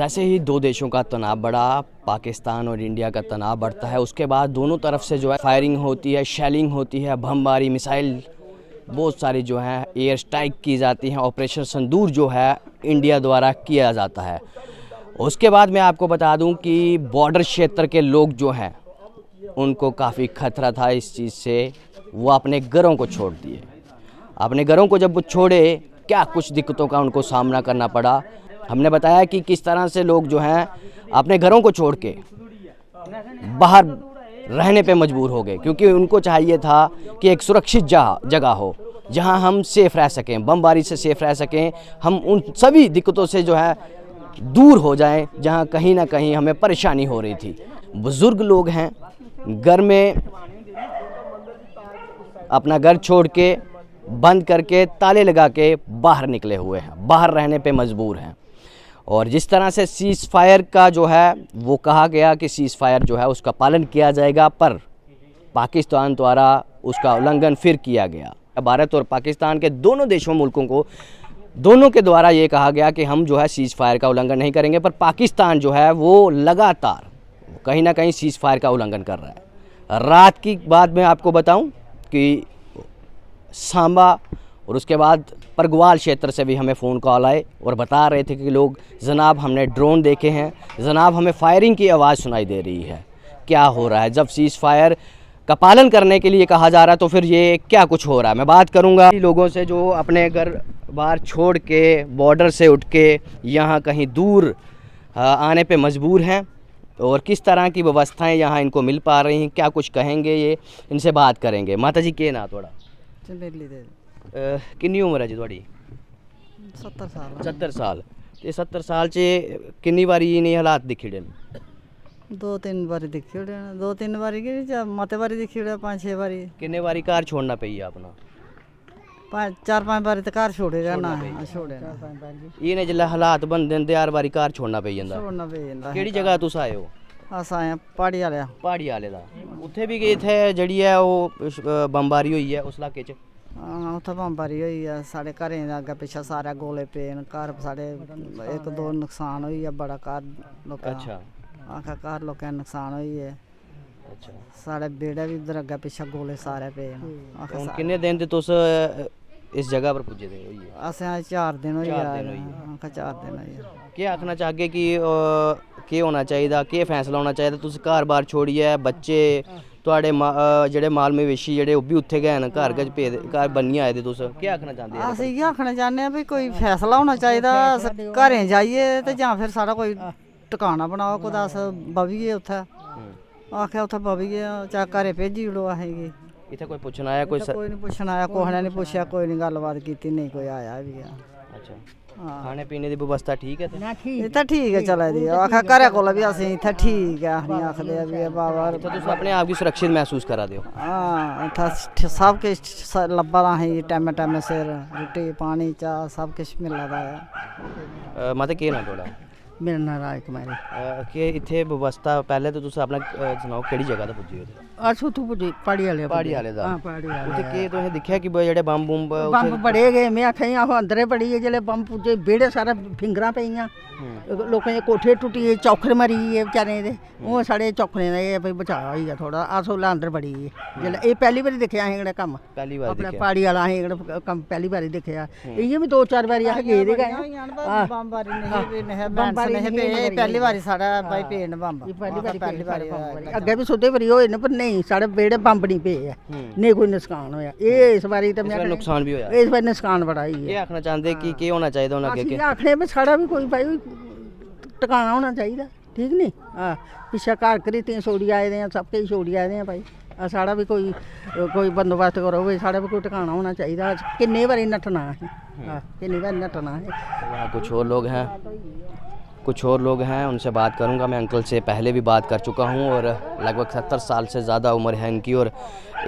जैसे ही दो देशों का तनाव बढ़ा, पाकिस्तान और इंडिया का तनाव बढ़ता है, उसके बाद दोनों तरफ से जो है फायरिंग होती है, शेलिंग होती है, बमबारी, मिसाइल, बहुत सारी जो है एयर स्ट्राइक की जाती हैं। ऑपरेशन सिंदूर जो है इंडिया द्वारा किया जाता है। उसके बाद मैं आपको बता दूं कि बॉर्डर क्षेत्र के लोग जो हैं उनको काफ़ी खतरा था इस चीज़ से, वो अपने घरों को छोड़ दिए। अपने घरों को जब वो छोड़े, क्या कुछ दिक्कतों का उनको सामना करना पड़ा। हमने बताया कि किस तरह से लोग जो हैं अपने घरों को छोड़ के बाहर रहने पे मजबूर हो गए, क्योंकि उनको चाहिए था कि एक सुरक्षित जगह हो जहां हम सेफ़ रह सकें, बमबारी से सेफ़ रह सकें, हम उन सभी दिक्कतों से जो है दूर हो जाएं जहां कहीं ना कहीं हमें परेशानी हो रही थी। बुज़ुर्ग लोग हैं, घर में अपना घर छोड़ के बंद करके ताले लगा के बाहर निकले हुए हैं, बाहर रहने पे मजबूर हैं। और जिस तरह से सीज़ फायर का जो है वो कहा गया कि सीज़ फायर जो है उसका पालन किया जाएगा, पर पाकिस्तान द्वारा उसका उल्लंघन फिर किया गया। भारत और पाकिस्तान के दोनों देशों मुल्कों को दोनों के द्वारा ये कहा गया कि हम जो है सीज़ फायर का उल्लंघन नहीं करेंगे, पर पाकिस्तान जो है वो लगातार कहीं ना कहीं सीज़ फायर का उल्लंघन कर रहा है। रात की बात मैं आपको बताऊं कि सांबा और उसके बाद परगवाल क्षेत्र से भी हमें फ़ोन कॉल आए और बता रहे थे कि लोग, जनाब हमने ड्रोन देखे हैं, जनाब हमें फायरिंग की आवाज़ सुनाई दे रही है। क्या हो रहा है? जब सीज़ फायर का पालन करने के लिए कहा जा रहा है तो फिर ये क्या कुछ हो रहा है। मैं बात करूंगा लोगों से जो अपने घर बाहर छोड़ के, बॉर्डर से उठ के यहाँ कहीं दूर आने पे मजबूर हैं और किस तरह की व्यवस्थाएं यहाँ इनको मिल पा रही हैं, क्या कुछ कहेंगे, ये इनसे बात करेंगे। माता जी के ना थोड़ा किन्नी उम्र है जी थोड़ी? 70 साल। 70 साल। ते 70 साल च किन्नी बारी इन्हें हालात दिक्खी दे? 2-3 बारी दिक्खी ओड़े, 2-3 बारी कि मते बारी दिक्खी ओड़े, 5-6 बारी। किन्ने बारी घर छोड़ना पई अपना? 4-5 बारी तो घर छोड़े रहना, छोड़े इन्हें जिल्लै हालात बनदे न ते हर बारी घर छोड़ना पेई जंदा। छोड़ना पे जंदा। केह्ड़ी जगह तुस आए हो? अस आए प्हाड़ी आले। प्हाड़ी आले दा। उत्थे भी इत्थै जेह्ड़ी ऐ ओह् बमबारी होई है उस इलाके च? हां, उत्थै बमबारी होई है। साढ़े घरें दा अग्गें पिच्छे सारे गोले पे न। घर साढ़े 1-2 नुकसान होई है बड़ा, घर लोकें दा। अच्छा आखा घर लोकें दा नुकसान होई है। अच्छा। साढ़े बेड़े भी उद्धर अग्गें पिच्छे गोले सारे पे न। हुन किन्ने दिन ते तुस इस जगह पर पुज्जे दे होइए? असें अज 4 दिन होई 4 दिन गे। होई गे। आखा 4 दिन होई गे। केह् आखना चाहगे कि केह् होना चाहिदा, केह् फैसला होना चाहिदा? तुस घर बार छोड़ियै बच्चे थुआढ़े जेह्ड़े माल मवेशी जेह्ड़े ओह् बी उत्थे गै न, घर गै पेदे, घर बन्नियै आए दे, तुस केह् आखना चाहंदे? अस इ'यै आखना चाह्न्ने आं भाई कोई फैसला होना चाहिदा। अस घरें जाइए ते जां फिर साढ़ा कोई टकाना बनाओ, कुदै अस बविए उत्थै। आखेआ उत्थै बविए, चाहे घरें भेजी ओड़ो असेंगी। इत्थै कोई पुच्छन आया? कोई नहीं पुच्छन आया, कुसै ने नहीं पुच्छेआ, कोई नहीं गल्लबात कीती, नहीं कोई आया भी है। अच्छा। खाने पीने दी व्यवस्था ठीक है? इत्थै ठीक है चला दी। आखेआ घरै कोला भी असें इत्थै ठीक है, असें आखदे भी बाबा इत्थै तुस अपने आप गी सुरक्षित महसूस करा दे हो? हां, इत्थै सब किश लब्भा दा असेंगी, टैमे टैमे सिर रुट्टी पानी चाह् सब किश मिला दा है। मते केह् नांऽ थुआढ़ा? मेरा नांऽ राज कुमारी। केह् इत्थै व्यवस्था, पैह्ले ते तुस अपना सनाओ केह्ड़ी जगह दा पुज्जे हो? अस उत्थूं पुज्जे प्हाड़ी आले। प्हाड़ी आले दा? हां, प्हाड़ी आले। उत्थै केह् तुसें दिक्खेआ कि जेह्ड़े बम्ब बम्ब बड़े गए? में आखेआ आहो अंदरे बड़ी गे। जेल्लै बम्ब पुज्जे बेड़े सारे फिंगरां पेइयां, लोकें दे कोठे टुट्टी गे, चौखर मरी गे बेचारें दे। हून साढ़े चौखरें दा एह् भाई बचाऽ होई गेआ थोह्ड़ा। अस उसलै अंदर बड़ी गे जेल्लै एह् पैह्ली बारी दिक्खेआ असें एह्कड़ा कम्म। पैह्ली बारी अपने दिक्खेआ? प्हाड़ी आला असें एह्कड़ा कम्म पैह्ली बारी दिक्खेआ। इ'यां बी 2-4 बारी अस गेदे गए। पैह्ली बारी साढ़ा भाई पे न बम्ब। पैह्ली बारी अग्गें बी सुद्दे बारी होए न, पर नेईं साढ़े बेड़े बम्ब नहीं पे ऐ, नेईं कोई नुकसान होया। एह् इस बारी ते मैं नुकसान भी होया? इस बारी नुकसान बड़ा होई केह् आखना चाहंदे कि केह् होना चाहिदा हून अग्गें? अस आखने भी साढ़ा भी कोई भाई टकाना होना चाहिदा, ठीक नी? हां, पिच्छे घर घरीतियां छोड़ी आए दे, सब किश छोड़ी आए दे भाई। साढ़ा भी कोई बंदोबस्त करो भाई, साढ़ा भी कोई टकाना होना चाहिदा। किन्नी बारी नट्ठना असें, किन्नी बारी नट्ठना असें। कुछ और लोग हैं, कुछ और लोग हैं, उनसे बात करूंगा। मैं अंकल से पहले भी बात कर चुका हूं और लगभग 70 साल से ज़्यादा उम्र है इनकी। और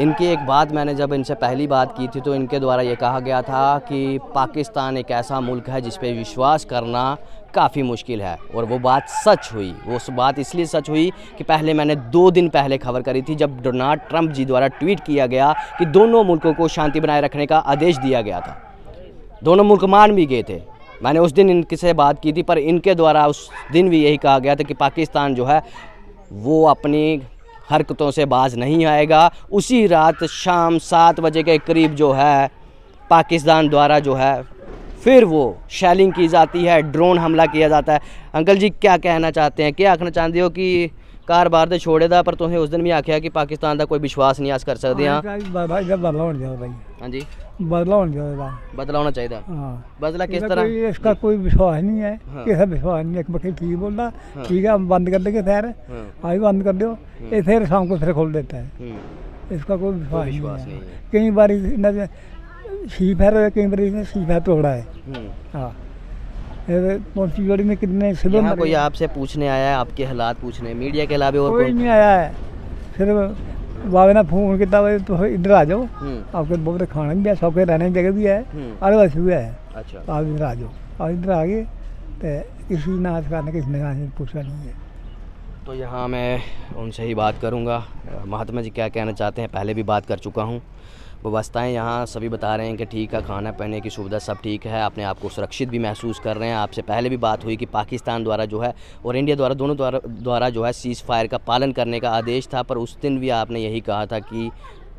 इनकी एक बात मैंने जब इनसे पहली बात की थी तो इनके द्वारा ये कहा गया था कि पाकिस्तान एक ऐसा मुल्क है जिस पे विश्वास करना काफ़ी मुश्किल है। और वो बात सच हुई। वो बात इसलिए सच हुई कि पहले मैंने 2 दिन पहले खबर करी थी, जब डोनाल्ड ट्रंप जी द्वारा ट्वीट किया गया कि दोनों मुल्कों को शांति बनाए रखने का आदेश दिया गया था। दोनों मुल्क मान भी गए थे मैंने उस दिन इनके से बात की थी, पर इनके द्वारा उस दिन भी यही कहा गया था कि पाकिस्तान जो है वो अपनी हरकतों से बाज नहीं आएगा। उसी रात शाम 7 बजे के करीब जो है पाकिस्तान द्वारा जो है फिर वो शैलिंग की जाती है, ड्रोन हमला किया जाता है। अंकल जी क्या कहना चाहते हैं, क्या आखना चाहते हो कि कार बार तो छोड़े था, पर तुसें उस दिन भी आख्या कि पाकिस्तान का कोई विश्वास नहीं अस कर सकते हाँ हाँ जी, बदला होना चाहिए। बदला होना चाहिए। हाँ, बदला किस तरह? इसका कोई विश्वास नहीं है, हाँ। किसी विश्वास नहीं है। बाकी ठीक बोल रहा, ठीक है हम बंद कर देंगे खैर, आज बंद कर दो, ये फिर शाम को फिर खोल देता है। इसका कोई विश्वास नहीं है। कई बार सी फैर, कई बार सी फैर तोड़ा है। हाँ, पहुंची में कितने सिलों यहाँ कोई आपसे पूछने आया है, आपके हालात पूछने, मीडिया के अलावा और कोई नहीं आया है। फिर बाबे ने फोन किया तो इधर आ जाओ, आपके बहुत खाना भी है, सौके रहने की जगह भी है, अरे बस भी है। अच्छा, आप इधर आ जाओ, आप इधर आ गए तो किसी ने आज करने किसी ने पूछा नहीं है। तो यहाँ मैं उनसे ही बात करूँगा। महात्मा जी क्या कहना चाहते हैं, पहले भी बात कर चुका हूँ। व्यवस्थाएं यहाँ सभी बता रहे हैं कि ठीक है, खाना पीने की सुविधा सब ठीक है, अपने आप को सुरक्षित भी महसूस कर रहे हैं। आपसे पहले भी बात हुई कि पाकिस्तान द्वारा जो है और इंडिया द्वारा, दोनों द्वारा जो है सीज़ फायर का पालन करने का आदेश था, पर उस दिन भी आपने यही कहा था कि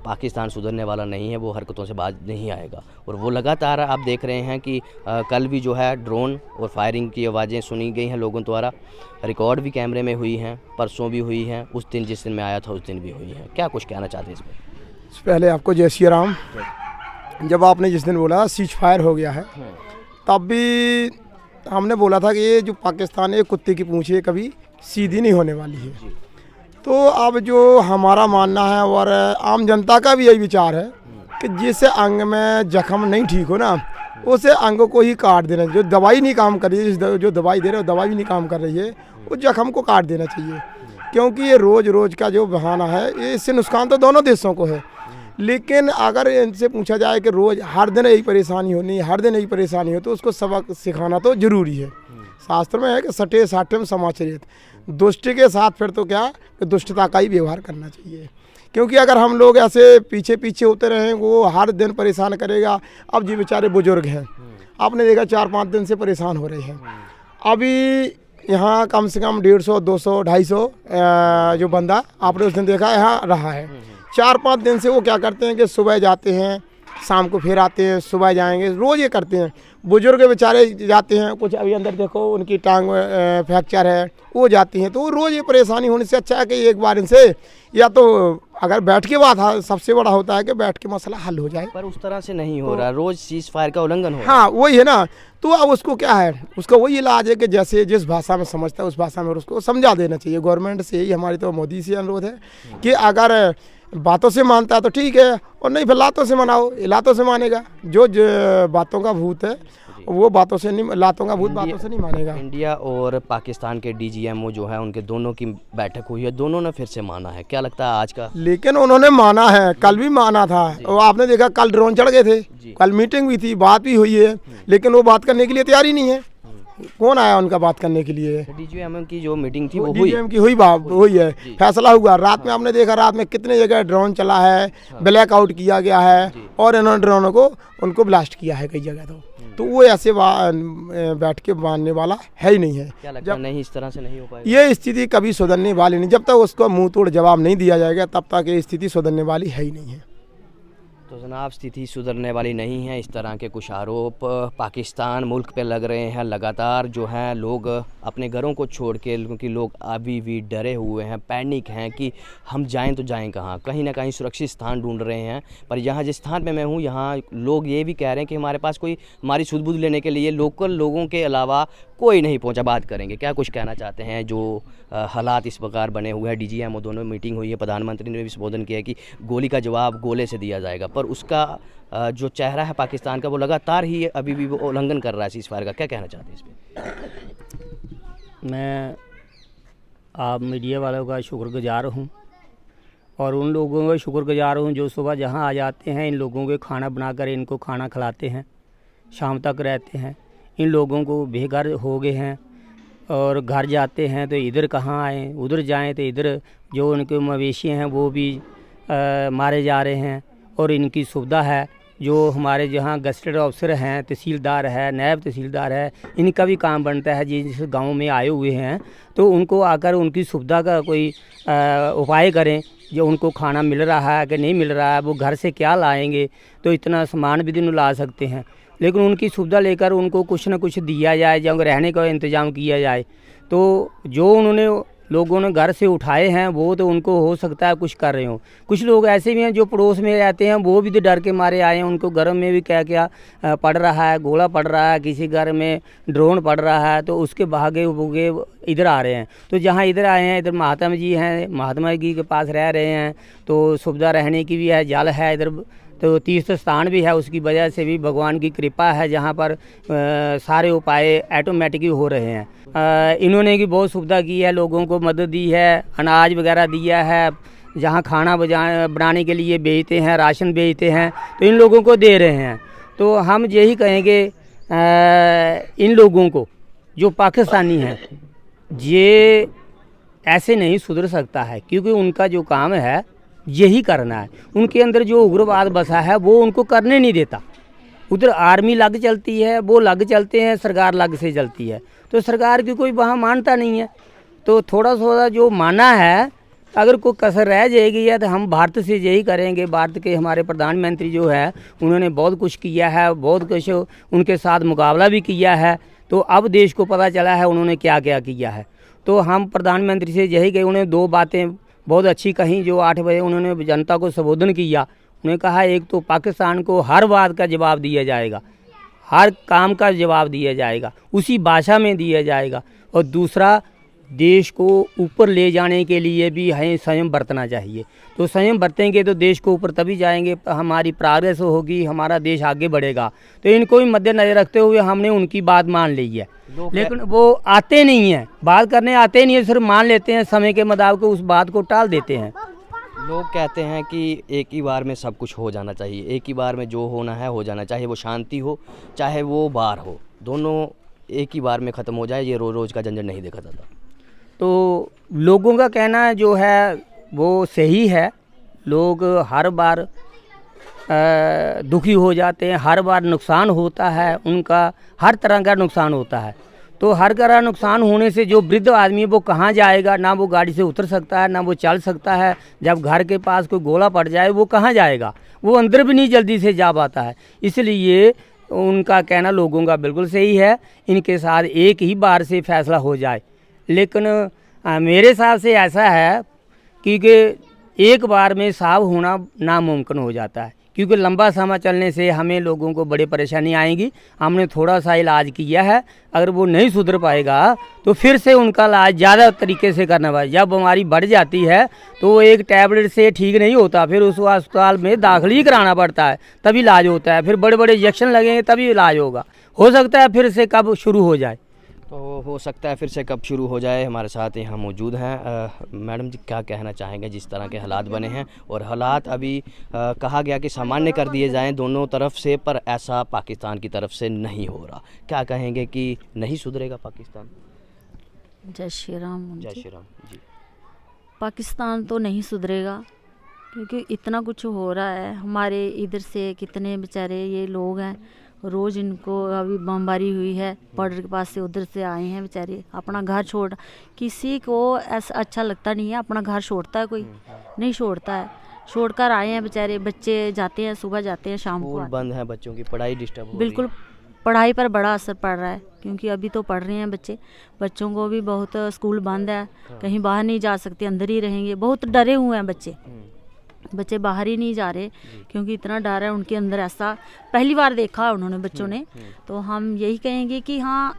पाकिस्तान सुधरने वाला नहीं है, वो हरकतों से बाज नहीं आएगा। और वो लगातार आप देख रहे हैं कि कल भी जो है ड्रोन और फायरिंग की आवाज़ें सुनी गई हैं लोगों द्वारा, रिकॉर्ड भी कैमरे में हुई हैं, परसों भी हुई हैं, उस दिन जिस दिन मैं आया था उस दिन भी हुई हैं। क्या कुछ कहना चाहते हैं इसमें? पहले आपको जय श्री राम। जब आपने जिस दिन बोला सीज फायर हो गया है, तब भी हमने बोला था कि ये जो पाकिस्तान है कुत्ते की पूंछ है, कभी सीधी नहीं होने वाली है। तो अब जो हमारा मानना है और आम जनता का भी यही विचार है कि जिस अंग में जख्म नहीं ठीक हो ना, उसे अंग को ही काट देना। जो दवाई नहीं काम कर रही है, जो दवाई दे रहे हो दवाई भी नहीं काम कर रही है, उस जख्म को काट देना चाहिए। क्योंकि ये रोज़ रोज़ का जो बहाना है, ये इससे नुकसान तो दोनों देशों को है। लेकिन अगर इनसे पूछा जाए कि रोज़ हर दिन यही परेशानी होनी, हर दिन यही परेशानी हो, तो उसको सबक सिखाना तो ज़रूरी है। शास्त्र में है कि सटे साठे में समाचरित, दुष्ट के साथ फिर तो क्या कि दुष्टता का ही व्यवहार करना चाहिए। क्योंकि अगर हम लोग ऐसे पीछे पीछे होते रहें, वो हर दिन परेशान करेगा। अब जी बेचारे बुजुर्ग हैं, आपने देखा 4-5 दिन से परेशान हो रहे हैं। अभी यहाँ कम से कम 150, 200, 250 जो बंदा आपने उस दिन देखा यहाँ रहा है। 4-5 दिन से वो क्या करते हैं कि सुबह जाते हैं, शाम को फिर आते हैं, सुबह जाएंगे, रोज़ ये करते हैं। बुजुर्ग बेचारे जाते हैं, कुछ अभी अंदर देखो उनकी टांग फ्रैक्चर है, वो जाती हैं। तो वो रोज़ ये परेशानी होने से अच्छा है कि एक बार इनसे या तो अगर बैठ के बात, सबसे बड़ा होता है कि बैठ के मसला हल हो जाए। पर उस तरह से नहीं हो रहा, रोज़ सीज़ फायर का उल्लंघन हो रहा। हाँ वही है ना। तो अब उसको क्या है, उसका वही इलाज है कि जैसे जिस भाषा में समझता है उस भाषा में उसको समझा देना चाहिए। गवर्नमेंट से यही हमारी तो मोदी से अनुरोध है कि अगर बातों से मानता है तो ठीक है, और नहीं फिर लातों से मनाओ। लातों से मानेगा जो बातों का भूत है, वो बातों से नहीं, लातों का भूत बातों से नहीं मानेगा। इंडिया और पाकिस्तान के DGMO जो है, उनके दोनों की बैठक हुई है, दोनों ने फिर से माना है। क्या लगता है आज का? लेकिन उन्होंने माना है, कल भी माना था। और आपने देखा कल ड्रोन चढ़ गए थे, कल मीटिंग भी थी, बात भी हुई है, लेकिन वो बात करने के लिए तैयार ही नहीं है। कौन आया उनका बात करने के लिए? DGMO की जो मीटिंग थी वो DGM की हुई है, फैसला हुआ। रात में आपने देखा, रात में कितने जगह ड्रोन चला है, ब्लैकआउट किया गया है, और इन्होंने ड्रोनों को उनको ब्लास्ट किया है कई जगह। तो वो ऐसे बैठ के मानने वाला है ही नहीं है। क्या लगता है, नहीं इस तरह से नहीं हो पाएगा? ये स्थिति कभी सुधरने वाली नहीं, जब तक उसको मुंह तोड़ जवाब नहीं दिया जाएगा तब तक ये स्थिति सुधरने वाली है ही नहीं है। तो जनाब, स्थिति सुधरने वाली नहीं है। इस तरह के कुछ आरोप पाकिस्तान मुल्क पे लग रहे हैं। लगातार जो हैं लोग अपने घरों को छोड़ के, क्योंकि लोग अभी भी डरे हुए हैं, पैनिक हैं कि हम जाएं तो जाएं कहाँ, कहीं ना कहीं सुरक्षित स्थान ढूंढ रहे हैं। पर यहाँ जिस स्थान पे मैं हूँ, यहाँ लोग ये भी कह रहे हैं कि हमारे पास कोई हमारी सुध बुध लेने के लिए लोकल लोगों के अलावा कोई नहीं पहुँचा। बात करेंगे, क्या कुछ कहना चाहते हैं? जो हालात इस प्रकार बने हुए हैं, DGMO दोनों मीटिंग हुई है, प्रधानमंत्री ने भी संबोधन किया है कि गोली का जवाब गोले से दिया जाएगा, पर उसका जो चेहरा है पाकिस्तान का, वो लगातार ही अभी भी वो उल्लंघन कर रहा है सीज़ फायर का। क्या कहना चाहते हैं इस पर? मैं आप मीडिया वालों का शुक्रगुजार हूँ, और उन लोगों का शुक्रगुजार हूँ जो सुबह जहाँ आ जाते हैं, इन लोगों के खाना बनाकर इनको खाना खिलाते हैं, शाम तक रहते हैं। इन लोगों को बेघर हो गए हैं, और घर जाते हैं तो इधर कहाँ आएँ, उधर जाएं तो इधर जो उनके मवेशी हैं वो भी मारे जा रहे हैं। और इनकी सुविधा है जो हमारे जहाँ गस्टेड ऑफिसर हैं, तहसीलदार है, नायब तहसीलदार है, इनका भी काम बनता है। जिस गांव में आए हुए हैं तो उनको आकर उनकी सुविधा का कोई उपाय करें, जो उनको खाना मिल रहा है कि नहीं मिल रहा है, वो घर से क्या लाएंगे, तो इतना सामान भी दिन ला सकते हैं, लेकिन उनकी सुविधा लेकर उनको कुछ ना कुछ दिया जाए या रहने का इंतज़ाम किया जाए। तो जो उन्होंने लोगों ने घर से उठाए हैं वो तो उनको हो सकता है कुछ कर रहे हो। कुछ लोग ऐसे भी हैं जो पड़ोस में रहते हैं, वो भी तो डर के मारे आए हैं, उनको घर में भी क्या क्या पड़ रहा है, गोला पड़ रहा है, किसी घर में ड्रोन पड़ रहा है, तो उसके भागे भूगे इधर आ रहे हैं। तो जहाँ इधर आए हैं, इधर महात्मा जी हैं, महात्मा जी के पास रह रहे हैं, तो सुविधा रहने की भी है, जल है इधर, तो तीर्थ स्थान भी है, उसकी वजह से भी भगवान की कृपा है, जहाँ पर सारे उपाय ऑटोमेटिक ही हो रहे हैं। इन्होंने भी बहुत सुविधा की है, लोगों को मदद दी है, अनाज वगैरह दिया है, जहाँ खाना बनाने के लिए बेचते हैं, राशन बेचते हैं, तो इन लोगों को दे रहे हैं। तो हम यही कहेंगे इन लोगों को जो पाकिस्तानी हैं, ये ऐसे नहीं सुधर सकता है, क्योंकि उनका जो काम है यही करना है। उनके अंदर जो उग्रवाद बसा है वो उनको करने नहीं देता। उधर आर्मी लग चलती है, वो लग चलते हैं, सरकार लग से चलती है, तो सरकार की कोई वहाँ मानता नहीं है। तो थोड़ा थोड़ा जो माना है, अगर कोई कसर रह जाएगी है तो हम भारत से यही करेंगे। भारत के हमारे प्रधानमंत्री जो है उन्होंने बहुत कुछ किया है, बहुत कुछ उनके साथ मुकाबला भी किया है, तो अब देश को पता चला है उन्होंने क्या क्या किया है। तो हम प्रधानमंत्री से यही कहे, उन्होंने 2 बातें बहुत अच्छी कही, जो 8 बजे उन्होंने जनता को संबोधन किया। उन्होंने कहा एक तो पाकिस्तान को हर बात का जवाब दिया जाएगा, हर काम का जवाब दिया जाएगा, उसी भाषा में दिया जाएगा, और दूसरा देश को ऊपर ले जाने के लिए भी हमें संयम बरतना चाहिए। तो संयम बरतेंगे तो देश को ऊपर तभी जाएंगे, हमारी प्रोग्रेस होगी, हमारा देश आगे बढ़ेगा। तो इनको भी मद्देनजर रखते हुए हमने उनकी बात मान ली है, लेकिन वो आते नहीं हैं, बात करने आते नहीं है, सिर्फ मान लेते हैं, समय के मुताबिक उस बात को टाल देते हैं। लोग कहते हैं कि एक ही बार में सब कुछ हो जाना चाहिए, एक ही बार में जो होना है हो जाना चाहिए, वो शांति हो चाहे वो बाढ़ हो, दोनों एक ही बार में ख़त्म हो जाए, ये रोज़ रोज़ का झंझट नहीं देखा जाता। तो लोगों का कहना जो है वो सही है, लोग हर बार दुखी हो जाते हैं, हर बार नुकसान होता है, उनका हर तरह का नुकसान होता है। तो हर तरह नुकसान होने से जो वृद्ध आदमी है वो कहाँ जाएगा, ना वो गाड़ी से उतर सकता है, ना वो चल सकता है। जब घर के पास कोई गोला पड़ जाए वो कहाँ जाएगा, वो अंदर भी नहीं जल्दी से जा पाता है। इसलिए उनका कहना लोगों का बिल्कुल सही है, इनके साथ एक ही बार से फैसला हो जाए। लेकिन मेरे हिसाब से ऐसा है क्योंकि एक बार में साफ होना नामुमकिन हो जाता है, क्योंकि लंबा समय चलने से हमें लोगों को बड़ी परेशानी आएगी। हमने थोड़ा सा इलाज किया है, अगर वो नहीं सुधर पाएगा तो फिर से उनका इलाज ज़्यादा तरीके से करना पड़ेगा। जब बीमारी बढ़ जाती है तो वो एक टैबलेट से ठीक नहीं होता, फिर उस अस्पताल में दाखिल ही कराना पड़ता है, तभी इलाज होता है। फिर बड़े बड़े इंजेक्शन लगेंगे तभी इलाज होगा। हो सकता है फिर से कब शुरू हो जाए, तो हो सकता है फिर से कब शुरू हो जाए। हमारे साथ यहाँ मौजूद हैं मैडम जी, क्या कहना चाहेंगे जिस तरह के हालात बने हैं, और हालात अभी कहा गया कि सामान्य कर दिए जाएं दोनों तरफ से, पर ऐसा पाकिस्तान की तरफ से नहीं हो रहा। क्या कहेंगे कि नहीं सुधरेगा पाकिस्तान? जय श्री राम। जय श्री राम जी। पाकिस्तान तो नहीं सुधरेगा, क्योंकि इतना कुछ हो रहा है। हमारे इधर से कितने बेचारे ये लोग हैं, रोज़ इनको अभी बमबारी हुई है, बॉर्डर के पास से उधर से आए हैं बेचारे, अपना घर छोड़, किसी को ऐसा अच्छा लगता नहीं है अपना घर छोड़ता है, कोई नहीं छोड़ता है, छोड़कर आए हैं बेचारे। बच्चे जाते हैं, सुबह जाते हैं, शाम को स्कूल बंद है, बच्चों की पढ़ाई डिस्टर्ब हो रही है। बिल्कुल पढ़ाई पर बड़ा असर पड़ रहा है, क्योंकि अभी तो पढ़ रहे हैं बच्चे, बच्चों को भी बहुत, स्कूल बंद है, कहीं बाहर नहीं जा सकते, अंदर ही रहेंगे। बहुत डरे हुए हैं बच्चे बाहर ही नहीं जा रहे, क्योंकि इतना डर है उनके अंदर। ऐसा पहली बार देखा उन्होंने बच्चों ने। तो हम यही कहेंगे कि हाँ,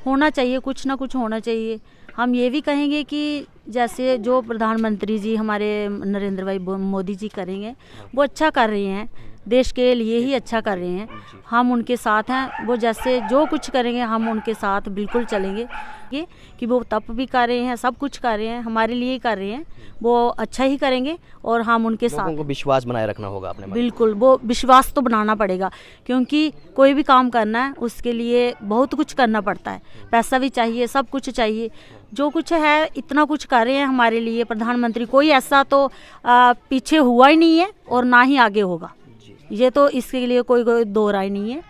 होना चाहिए, कुछ ना कुछ होना चाहिए। हम ये भी कहेंगे कि जैसे जो प्रधानमंत्री जी हमारे नरेंद्र भाई मोदी जी करेंगे, वो अच्छा कर रहे हैं, देश के लिए ही अच्छा कर रहे हैं, हम उनके साथ हैं। वो जैसे जो कुछ करेंगे हम उनके साथ बिल्कुल चलेंगे, कि वो तप भी कर रहे हैं, सब कुछ कर रहे हैं, हमारे लिए ही कर रहे हैं, वो अच्छा ही करेंगे और हम उनके साथ। लोगों को विश्वास बनाए रखना होगा अपने मन। बिल्कुल, वो विश्वास तो बनाना पड़ेगा, क्योंकि कोई भी काम करना है उसके लिए बहुत कुछ करना पड़ता है, पैसा भी चाहिए, सब कुछ चाहिए। जो कुछ है इतना कुछ कर रहे हैं हमारे लिए प्रधानमंत्री, कोई ऐसा तो पीछे हुआ ही नहीं है और ना ही आगे होगा। ये तो इसके लिए कोई दो राय नहीं है।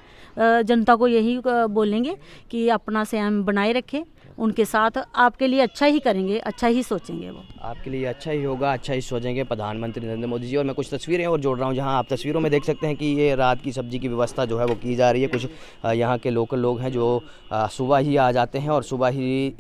जनता को यही बोलेंगे कि अपना संयम बनाए रखें, उनके साथ आपके लिए अच्छा ही करेंगे, अच्छा ही सोचेंगे वो। आपके लिए अच्छा ही होगा, अच्छा ही सोचेंगे प्रधानमंत्री नरेंद्र मोदी जी। और मैं कुछ तस्वीरें और जोड़ रहा हूँ, जहाँ आप तस्वीरों में देख सकते हैं कि ये रात की सब्जी की व्यवस्था जो है वो की जा रही है। कुछ यहाँ के लोकल लोग हैं जो सुबह ही आ जाते हैं, और सुबह ही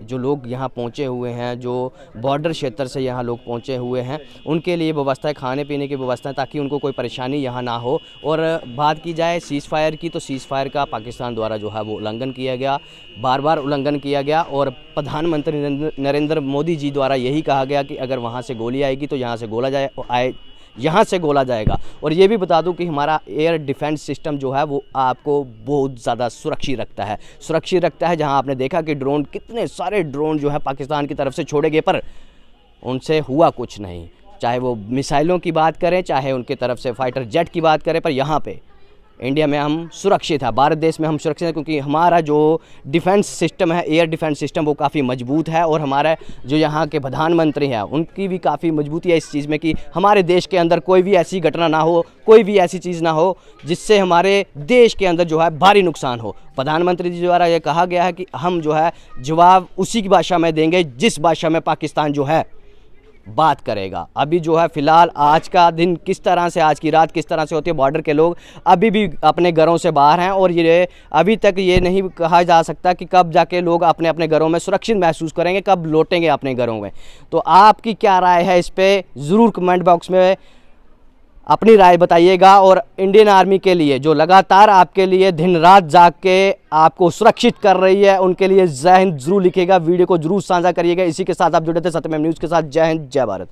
जो लोग यहाँ पहुँचे हुए हैं, जो बॉर्डर क्षेत्र से यहाँ लोग पहुँचे हुए हैं, उनके लिए व्यवस्था है, खाने पीने की व्यवस्था है, ताकि उनको कोई परेशानी यहाँ ना हो। और बात की जाए सीज़ फायर की, तो सीज़ फायर का पाकिस्तान द्वारा जो है वो उल्लंघन किया गया, बार बार उल्लंघन किया गया। और प्रधानमंत्री नरेंद्र मोदी जी द्वारा यही कहा गया कि अगर वहाँ से गोली आएगी तो यहाँ से गोला जाएगा। और ये भी बता दूं कि हमारा एयर डिफेंस सिस्टम जो है वो आपको बहुत ज़्यादा सुरक्षित रखता है। जहां आपने देखा कि ड्रोन, कितने सारे ड्रोन जो है पाकिस्तान की तरफ से छोड़े गए, पर उनसे हुआ कुछ नहीं। चाहे वो मिसाइलों की बात करें, चाहे उनके तरफ से फाइटर जेट की बात करें, पर यहाँ पे इंडिया में हम सुरक्षित है, भारत देश में हम सुरक्षित हैं, क्योंकि हमारा जो डिफेंस सिस्टम है, एयर डिफेंस सिस्टम, वो काफ़ी मजबूत है। और हमारा जो यहाँ के प्रधानमंत्री हैं, उनकी भी काफ़ी मजबूती है इस चीज़ में कि हमारे देश के अंदर कोई भी ऐसी घटना ना हो, कोई भी ऐसी चीज़ ना हो जिससे हमारे देश के अंदर जो है भारी नुकसान हो। प्रधानमंत्री जी द्वारा ये कहा गया है कि हम जो है जवाब उसी की भाषा में देंगे जिस भाषा में पाकिस्तान जो है बात करेगा। अभी जो है फ़िलहाल आज का दिन किस तरह से, आज की रात किस तरह से होती है, बॉर्डर के लोग अभी भी अपने घरों से बाहर हैं, और ये अभी तक ये नहीं कहा जा सकता कि कब जाके लोग अपने अपने घरों में सुरक्षित महसूस करेंगे, कब लौटेंगे अपने घरों में। तो आपकी क्या राय है इस पर, ज़रूर कमेंट बॉक्स में अपनी राय बताइएगा। और इंडियन आर्मी के लिए जो लगातार आपके लिए दिन रात जाग के आपको सुरक्षित कर रही है, उनके लिए जय हिंद ज़रूर लिखिएगा, वीडियो को जरूर साझा करिएगा। इसी के साथ आप जुड़े थे सत्यमेव न्यूज़ के साथ। जय हिंद, जय भारत।